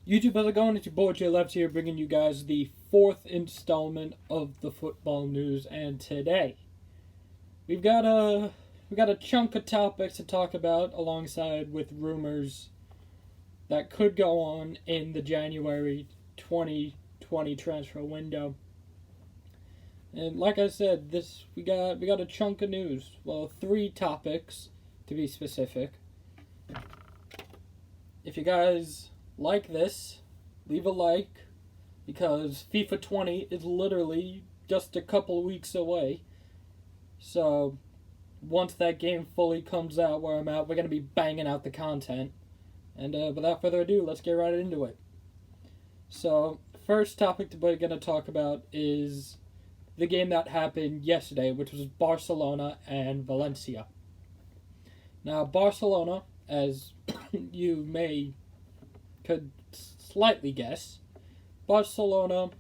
YouTube, how's it going? It's your boy Jay Left here, bringing you guys the fourth installment of the football news. And today, we've got a chunk of topics to talk about, alongside with rumors that could go on in the January 2020 transfer window. And like I said, we got a chunk of news. Well, 3 topics to be specific. If you guys like this, leave a like, because FIFA 20 is literally just a couple weeks away. So once that game fully comes out where I'm at, we're going to be banging out the content. And without further ado, let's get right into it. So first topic we're going to talk about is the game that happened yesterday, which was Barcelona and Valencia. Now, Barcelona, as you could slightly guess, Barcelona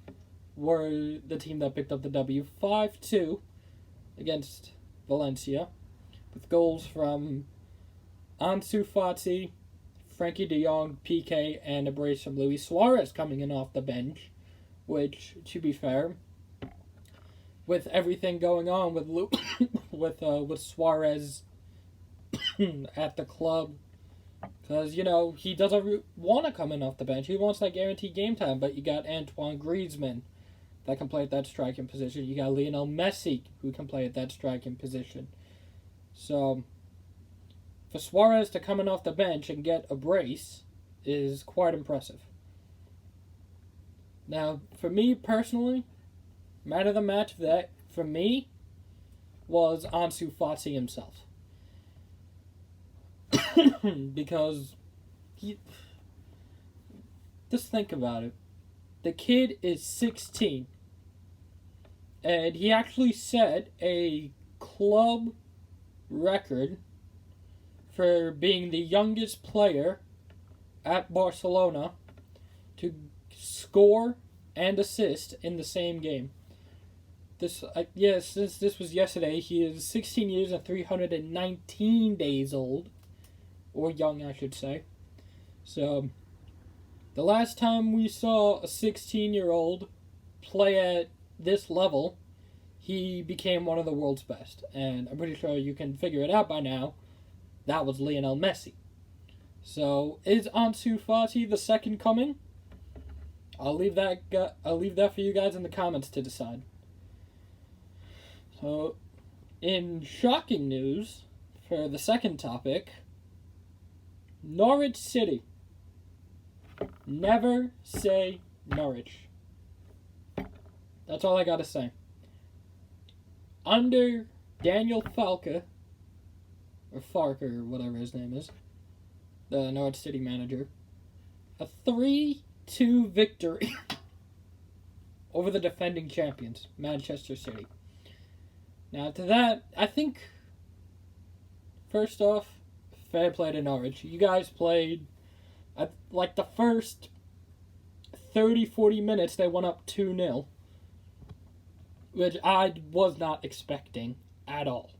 were the team that picked up the W 5-2 against Valencia, with goals from Ansu Fati, Frankie de Jong, PK, and a brace from Luis Suarez coming in off the bench, which, to be fair, with everything going on with with Suarez at the club, because, he doesn't want to come in off the bench. He wants that guaranteed game time. But you got Antoine Griezmann that can play at that striking position. You got Lionel Messi who can play at that striking position. So for Suarez to come in off the bench and get a brace is quite impressive. Now, for me personally, man of the match that for me was Ansu Fati himself. Because just think about it. The kid is 16, and he actually set a club record for being the youngest player at Barcelona to score and assist in the same game. This was yesterday. He is 16 years and 319 days old. Or young, I should say. So, the last time we saw a 16-year-old play at this level, he became one of the world's best. And I'm pretty sure you can figure it out by now. That was Lionel Messi. So, is Ansu Fati the second coming? I'll leave that for you guys in the comments to decide. So, in shocking news, for the second topic, Norwich City. Never say Norwich. That's all I gotta say. Under Daniel Falca, or Farker, or whatever his name is, the Norwich City manager, a 3-2 victory over the defending champions, Manchester City. Now, to that, I think, first off, fair play to Norwich. You guys played, like the first 30-40 minutes, they went up 2-0. Which I was not expecting at all.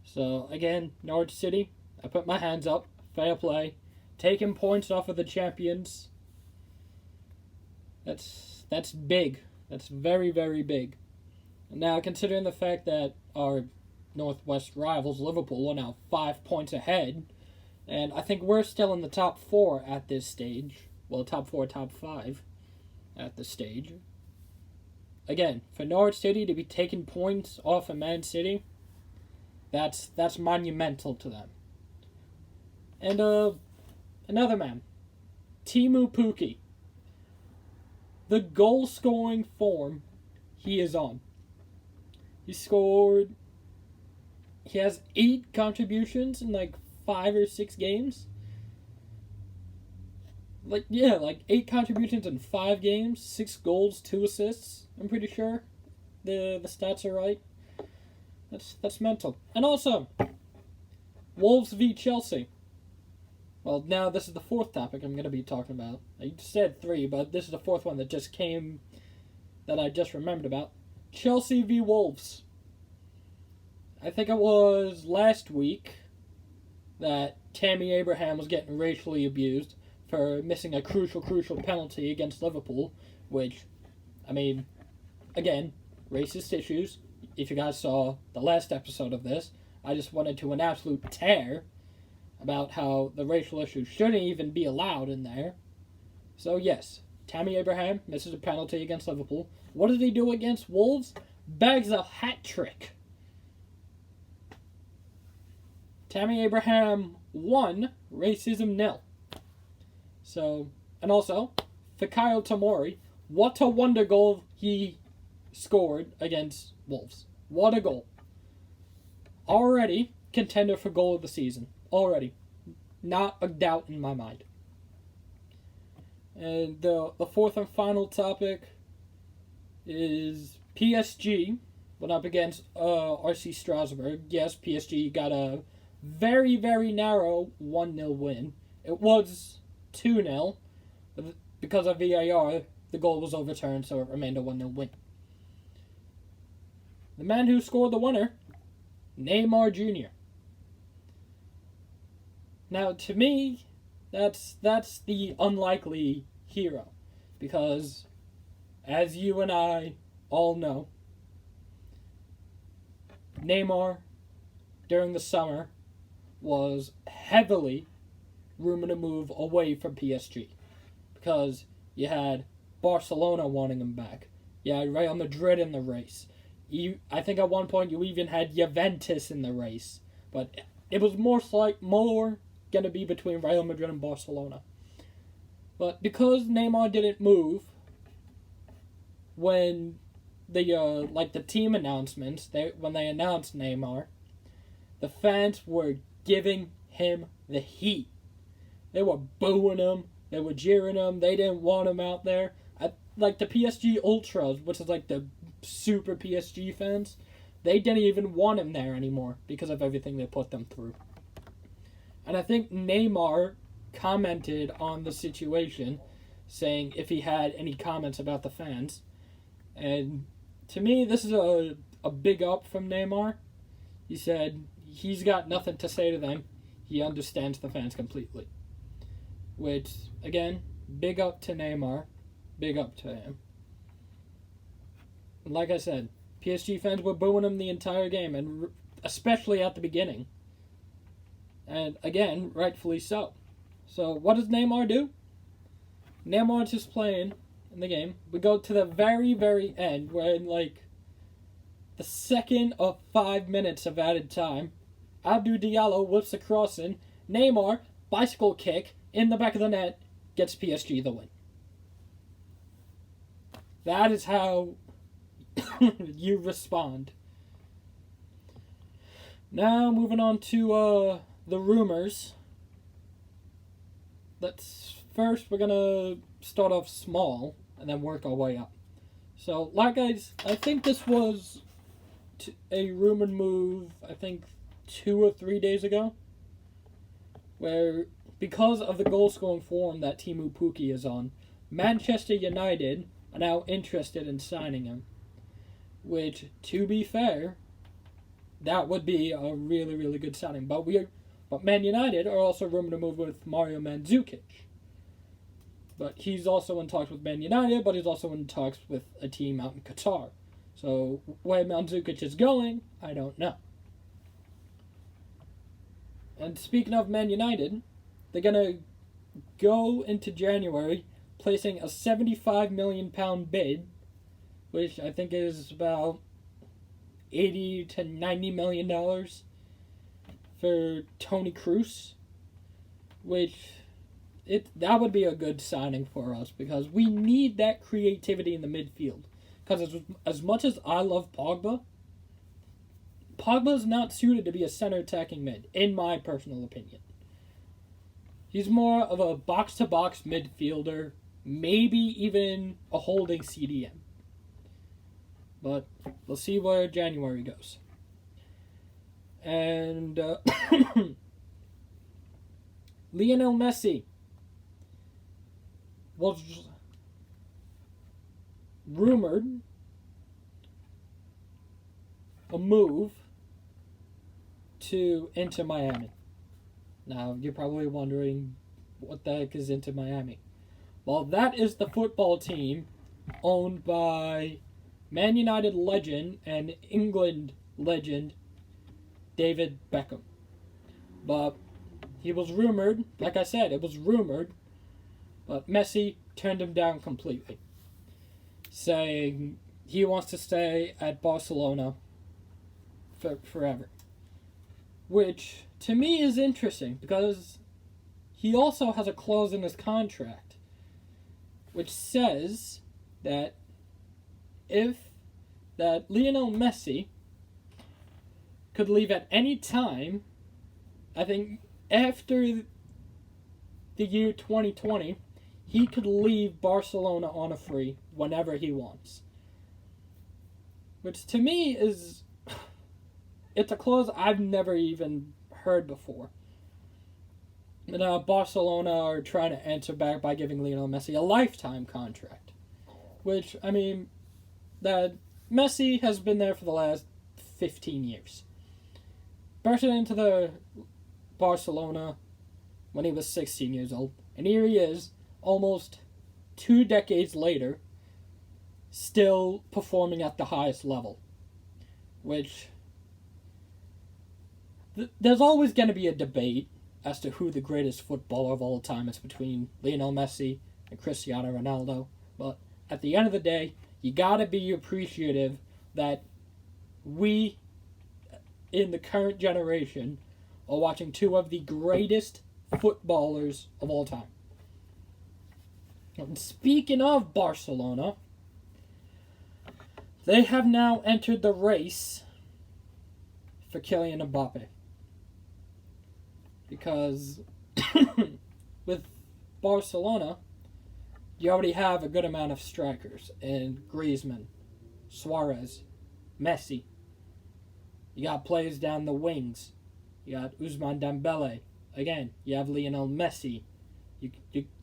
So, again, Norwich City, I put my hands up. Fair play. Taking points off of the champions. That's big. That's very, very big. Now, considering the fact that our Northwest rivals, Liverpool, are now 5 points ahead, and I think we're still in the top 4 at this stage. Well, top 4, top 5 at this stage. Again, for Norwich City to be taking points off of Man City, that's monumental to them. And another man, Teemu Pukki. The goal-scoring form he is on. He has 8 contributions in 5 or 6 games. 8 contributions in 5 games, 6 goals, 2 assists. I'm pretty sure the stats are right. That's mental. And also, Wolves v Chelsea. Well, now this is the 4th topic I'm going to be talking about. I said 3, but this is the 4th one that just came, that I just remembered about. Chelsea v Wolves. I think it was last week that Tammy Abraham was getting racially abused for missing a crucial penalty against Liverpool, which, I mean, again, racist issues. If you guys saw the last episode of this, I just went into an absolute tear about how the racial issues shouldn't even be allowed in there. So yes, Tammy Abraham misses a penalty against Liverpool. What did he do against Wolves? Bags a hat trick. Tammy Abraham 1, racism 0. So, and also, Fikayo Tomori, what a wonder goal he scored against Wolves. What a goal. Already contender for goal of the season. Already. Not a doubt in my mind. And the fourth and final topic is PSG went up against RC Strasbourg. Yes, PSG got a very, very narrow 1-0 win. It was 2-0. But because of VAR, the goal was overturned, so it remained a 1-0 win. The man who scored the winner, Neymar Jr. Now, to me, that's the unlikely hero. Because, as you and I all know, Neymar, during the summer, was heavily rumored to move away from PSG. Because you had Barcelona wanting him back. You had Real Madrid in the race. I think at one point you even had Juventus in the race. But it was more going to be between Real Madrid and Barcelona. But because Neymar didn't move, when the team announcements, when they announced Neymar, the fans were giving him the heat. They were booing him. They were jeering him. They didn't want him out there. Like the PSG Ultras, which is like the super PSG fans, they didn't even want him there anymore because of everything they put them through. And I think Neymar commented on the situation, saying if he had any comments about the fans. And to me, this is a big up from Neymar. He said he's got nothing to say to them. He understands the fans completely. Which, again, big up to Neymar. Big up to him. And like I said, PSG fans were booing him the entire game, and especially at the beginning. And again, rightfully so. So what does Neymar do? Neymar's just playing in the game. We go to the very, very end, where in the second of 5 minutes of added time, Abdou Diallo whips a cross in. Neymar, bicycle kick, in the back of the net, gets PSG the win. That is how you respond. Now, moving on to the rumors. First, we're going to start off small and then work our way up. So, I think this was a rumored move, 2 or 3 days ago, where because of the goal-scoring form that Timu Pukki is on, Manchester United are now interested in signing him. Which, to be fair, that would be a really, really good signing. But Man United are also rumored to move with Mario Mandzukic. But he's also in talks with Man United, but he's also in talks with a team out in Qatar. So where Mandzukic is going, I don't know. And speaking of Man United, they're going to go into January placing a £75 million bid, which I think is about $80 to $90 million for Toni Kroos, which that would be a good signing for us because we need that creativity in the midfield. Because as much as I love Pogba is not suited to be a center attacking mid, in my personal opinion. He's more of a box-to-box midfielder, maybe even a holding CDM. But we'll see where January goes. And Lionel Messi was rumored a move to Inter Miami. Now, you're probably wondering, what the heck is Inter Miami? Well, that is the football team owned by Man United legend and England legend David Beckham. But he was rumored, like I said, it was rumored, but Messi turned him down completely, saying he wants to stay at Barcelona forever. Which, to me, is interesting, because he also has a clause in his contract which says that Lionel Messi could leave at any time, I think after the year 2020, he could leave Barcelona on a free whenever he wants. Which to me is, it's a clause I've never even heard before. Barcelona are trying to answer back by giving Lionel Messi a lifetime contract. Which, I mean, that Messi has been there for the last 15 years. Burst into the Barcelona when he was 16 years old. And here he is, almost 2 decades later, still performing at the highest level. Which, there's always going to be a debate as to who the greatest footballer of all time is between Lionel Messi and Cristiano Ronaldo. But at the end of the day, you gotta be appreciative that we, in the current generation, are watching two of the greatest footballers of all time. And speaking of Barcelona, they have now entered the race for Kylian Mbappe. Because with Barcelona, you already have a good amount of strikers in Griezmann, Suarez, Messi. You got players down the wings. You got Ousmane Dembele. Again, you have Lionel Messi.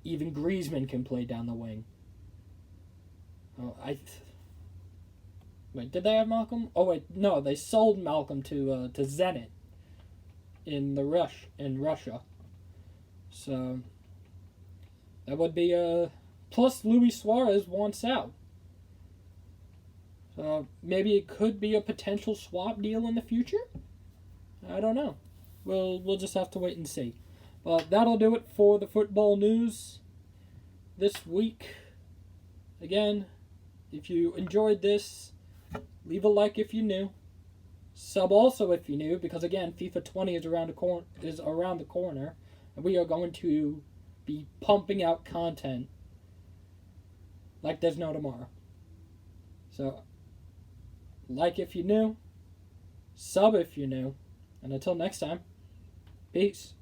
Even Griezmann can play down the wing. Wait, did they have Malcolm? Oh wait, no, they sold Malcolm to Zenit in Russia. So that would be plus Luis Suarez wants out. So maybe it could be a potential swap deal in the future? I don't know. We'll just have to wait and see. But that'll do it for the football news this week. Again, if you enjoyed this, leave a like if you're new. Sub also if you're new, because again, FIFA 20 is around the corner, and we are going to be pumping out content like there's no tomorrow. So, like if you're new, sub if you're new, and until next time, peace.